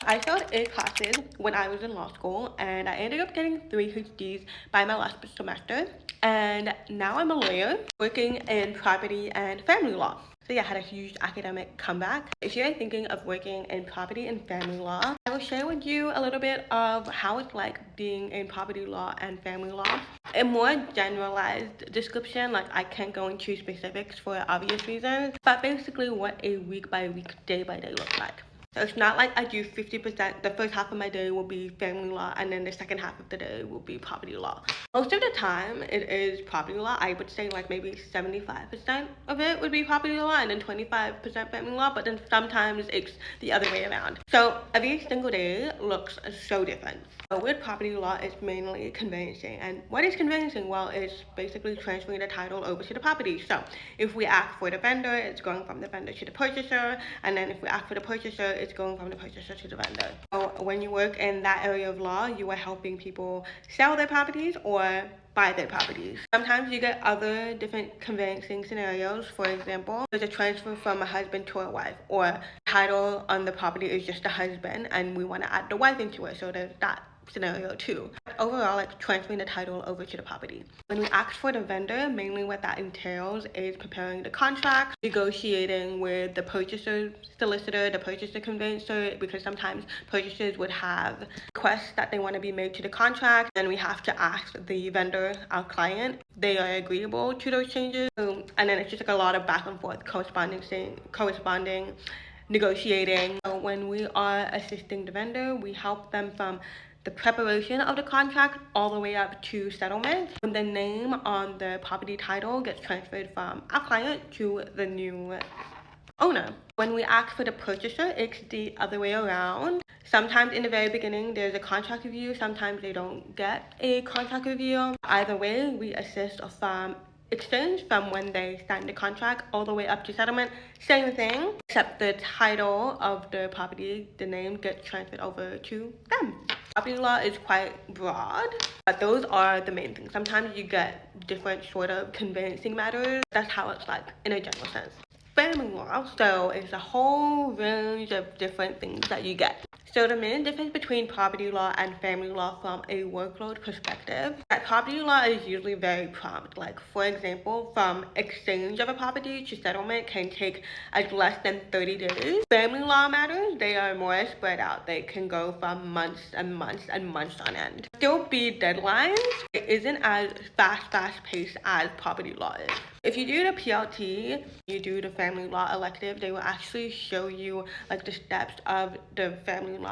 I failed 8 classes when I was in law school, and I ended up getting 3 HDs by my last semester. And now I'm a lawyer working in property and family law. So yeah, I had a huge academic comeback. If you're thinking of working in property and family law, I will share with you a little bit of how it's like being in property law and family law. A more generalized description, like I can't go into specifics for obvious reasons, but basically what a week by week, day by day looks like. So it's not like I do 50%, the first half of my day will be family law, and then the second half of the day will be property law. Most of the time, it is property law. I would say like maybe 75% of it would be property law, and then 25% family law, but then sometimes it's the other way around. So every single day looks so different. So with property law, it's mainly conveyancing. And what is conveyancing? Well, it's basically transferring the title over to the property. So if we act for the vendor, it's going from the vendor to the purchaser, and then if we act for the purchaser, it's going from the purchaser to the vendor. So when you work in that area of law, you are helping people sell their properties or buy their properties. Sometimes you get other different conveyancing scenarios. For example, there's a transfer from a husband to a wife, or title on the property is just the husband and we want to add the wife into it. So there's that scenario too. Overall, like transferring the title over to the property. When we ask for the vendor, mainly what that entails is preparing the contract, negotiating with the purchaser solicitor, the purchaser conveyancer, because sometimes purchasers would have requests that they want to be made to the contract, and we have to ask the vendor, our client, they are agreeable to those changes. And then it's just like a lot of back and forth, corresponding, negotiating. So when we are assisting the vendor, we help them from the preparation of the contract all the way up to settlement. When the name on the property title gets transferred from our client to the new owner. When we ask for the purchaser, it's the other way around. Sometimes in the very beginning, there's a contract review. Sometimes they don't get a contract review. Either way, we assist from exchange from when they sign the contract all the way up to settlement. Same thing, except the title of the property, the name gets transferred over to them. Property law is quite broad, but those are the main things. Sometimes you get different sort of conveyancing matters. That's how it's like in a general sense. Family law, so it's a whole range of different things that you get. So the main difference between property law and family law from a workload perspective, that property law is usually very prompt. Like for example, from exchange of a property to settlement can take as less than 30 days. Family law matters, they are more spread out. They can go from months and months and months on end. Still be deadlines, it isn't as fast paced as property law is. If you do the PLT, you do the family law elective, they will actually show you like the steps of the family law